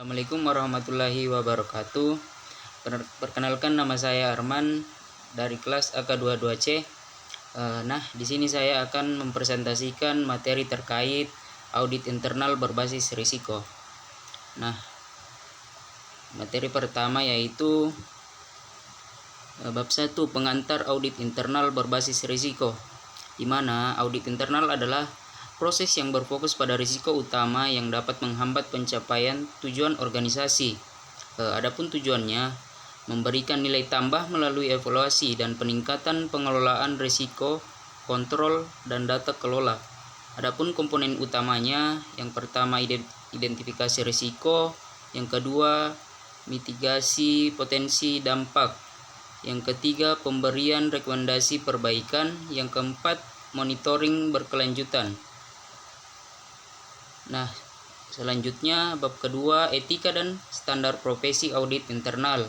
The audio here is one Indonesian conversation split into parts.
Assalamualaikum warahmatullahi wabarakatuh. Perkenalkan, nama saya Arman dari kelas AK22C. Di sini saya akan mempresentasikan materi terkait audit internal berbasis risiko. Materi pertama yaitu bab 1, pengantar audit internal berbasis risiko, di mana audit internal adalah proses yang berfokus pada risiko utama yang dapat menghambat pencapaian tujuan organisasi. Adapun tujuannya memberikan nilai tambah melalui evaluasi dan peningkatan pengelolaan risiko, kontrol, dan data kelola. Adapun komponen utamanya, yang pertama identifikasi risiko, yang kedua mitigasi potensi dampak, yang ketiga pemberian rekomendasi perbaikan, yang keempat monitoring berkelanjutan. Selanjutnya bab kedua, etika dan standar profesi audit internal.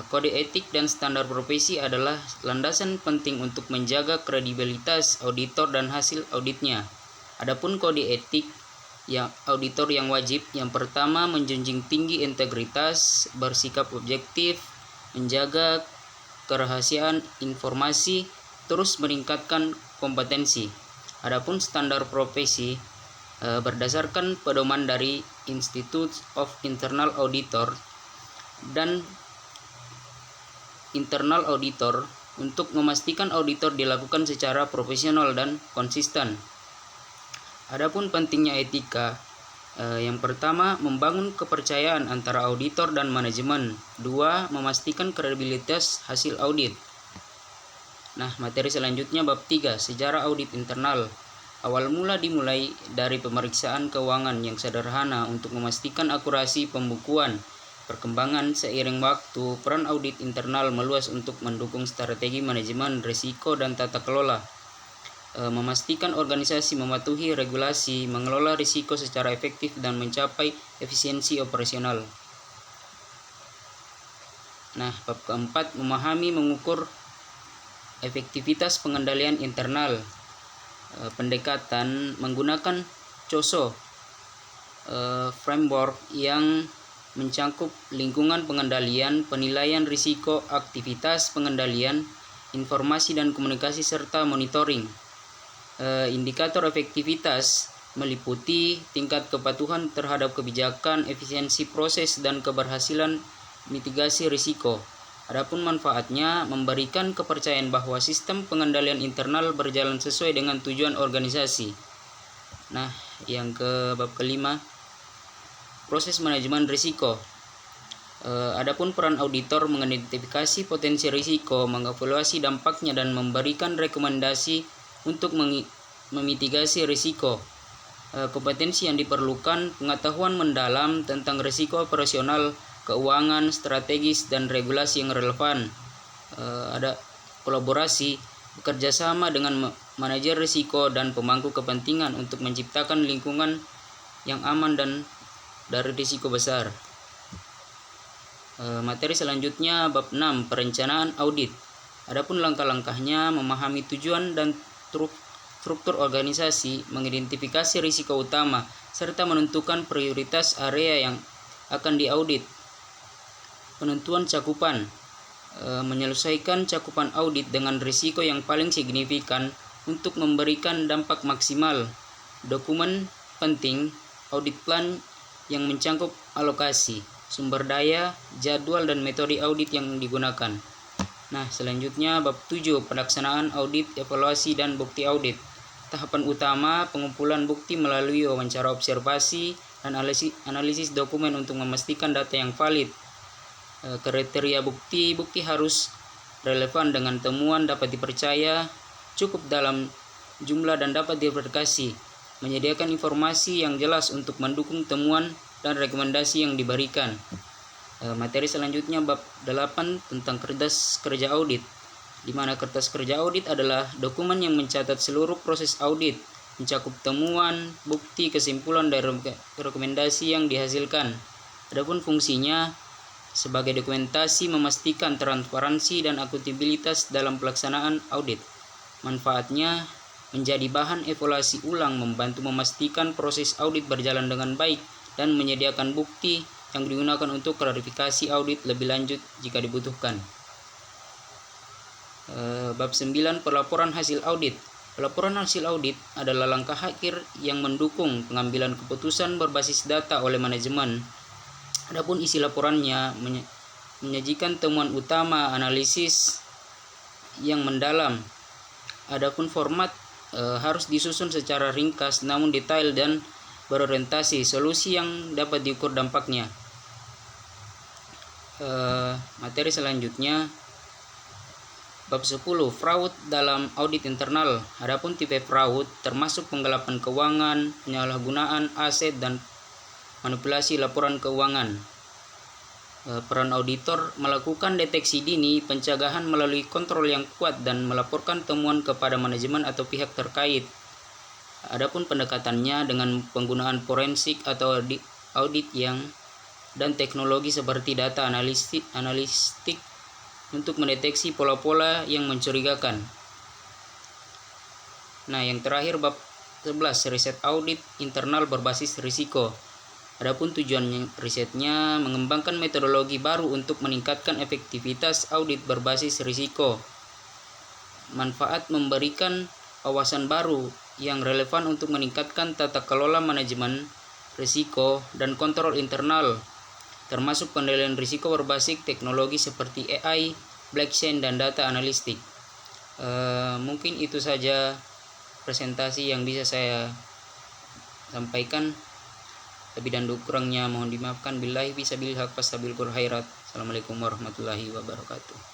Kode etik dan standar profesi adalah landasan penting untuk menjaga kredibilitas auditor dan hasil auditnya. Adapun kode etik auditor yang wajib, yang pertama menjunjung tinggi integritas, bersikap objektif, menjaga kerahasiaan informasi, terus meningkatkan kompetensi. Adapun standar profesi berdasarkan pedoman dari Institute of Internal Auditor dan Internal Auditor untuk memastikan auditor dilakukan secara profesional dan konsisten. Adapun pentingnya etika, yang pertama membangun kepercayaan antara auditor dan manajemen. 2, memastikan kredibilitas hasil audit. Materi selanjutnya bab 3, sejarah audit internal. Awal mula dimulai dari pemeriksaan keuangan yang sederhana untuk memastikan akurasi pembukuan. Perkembangan seiring waktu, peran audit internal meluas untuk mendukung strategi manajemen risiko dan tata kelola. Memastikan organisasi mematuhi regulasi, mengelola risiko secara efektif, dan mencapai efisiensi operasional. Bab keempat, memahami mengukur efektivitas pengendalian internal. Pendekatan menggunakan COSO framework yang mencakup lingkungan pengendalian, penilaian risiko, aktivitas pengendalian, informasi dan komunikasi, serta monitoring. Indikator efektivitas meliputi tingkat kepatuhan terhadap kebijakan, efisiensi proses, dan keberhasilan mitigasi risiko. Adapun manfaatnya, memberikan kepercayaan bahwa sistem pengendalian internal berjalan sesuai dengan tujuan organisasi. Yang ke bab kelima, proses manajemen risiko. Adapun peran auditor mengidentifikasi potensi risiko, mengevaluasi dampaknya, dan memberikan rekomendasi untuk memitigasi risiko. Kompetensi yang diperlukan, pengetahuan mendalam tentang risiko operasional, keuangan, strategis, dan regulasi yang relevan. Ada kolaborasi, bekerja sama dengan manajer risiko dan pemangku kepentingan untuk menciptakan lingkungan yang aman dan dari risiko besar. Materi selanjutnya bab 6, perencanaan audit. Adapun langkah-langkahnya, memahami tujuan dan struktur organisasi, mengidentifikasi risiko utama, serta menentukan prioritas area yang akan diaudit. Penentuan cakupan, menyelesaikan cakupan audit dengan risiko yang paling signifikan untuk memberikan dampak maksimal. Dokumen penting, audit plan yang mencakup alokasi, sumber daya, jadwal, dan metode audit yang digunakan. Selanjutnya bab 7, pelaksanaan audit, evaluasi, dan bukti audit. Tahapan utama, pengumpulan bukti melalui wawancara observasi dan analisis dokumen untuk memastikan data yang valid. Kriteria bukti harus relevan dengan temuan, dapat dipercaya, cukup dalam jumlah, dan dapat diverifikasi. Menyediakan informasi yang jelas untuk mendukung temuan dan rekomendasi yang diberikan. Materi selanjutnya bab 8, tentang kertas kerja audit, di mana kertas kerja audit adalah dokumen yang mencatat seluruh proses audit, mencakup temuan, bukti, kesimpulan, dan rekomendasi yang dihasilkan. Adapun fungsinya sebagai dokumentasi, memastikan transparansi dan akuntabilitas dalam pelaksanaan audit. Manfaatnya, menjadi bahan evaluasi ulang, membantu memastikan proses audit berjalan dengan baik dan menyediakan bukti yang digunakan untuk klarifikasi audit lebih lanjut jika dibutuhkan. Bab 9, pelaporan hasil audit. Pelaporan hasil audit adalah langkah akhir yang mendukung pengambilan keputusan berbasis data oleh manajemen. Adapun isi laporannya menyajikan temuan utama, analisis yang mendalam. Adapun format harus disusun secara ringkas namun detail dan berorientasi solusi yang dapat diukur dampaknya. Materi selanjutnya bab 10, fraud dalam audit internal. Adapun tipe fraud termasuk penggelapan keuangan, penyalahgunaan aset dan manipulasi laporan keuangan. Peran auditor melakukan deteksi dini, pencegahan melalui kontrol yang kuat dan melaporkan temuan kepada manajemen atau pihak terkait. Adapun pendekatannya dengan penggunaan forensik atau audit dan teknologi seperti data analistik untuk mendeteksi pola-pola yang mencurigakan. Nah, yang terakhir bab 11, riset audit internal berbasis risiko. Adapun tujuan risetnya mengembangkan metodologi baru untuk meningkatkan efektivitas audit berbasis risiko. Manfaat memberikan wawasan baru yang relevan untuk meningkatkan tata kelola manajemen risiko dan kontrol internal, termasuk penilaian risiko berbasis teknologi seperti AI, blockchain, dan data analistik. Mungkin itu saja presentasi yang bisa saya sampaikan. Lebih dan kurangnya mohon dimaafkan. Billahi fisabilil haq fastabiqul khairat. Assalamualaikum warahmatullahi wabarakatuh.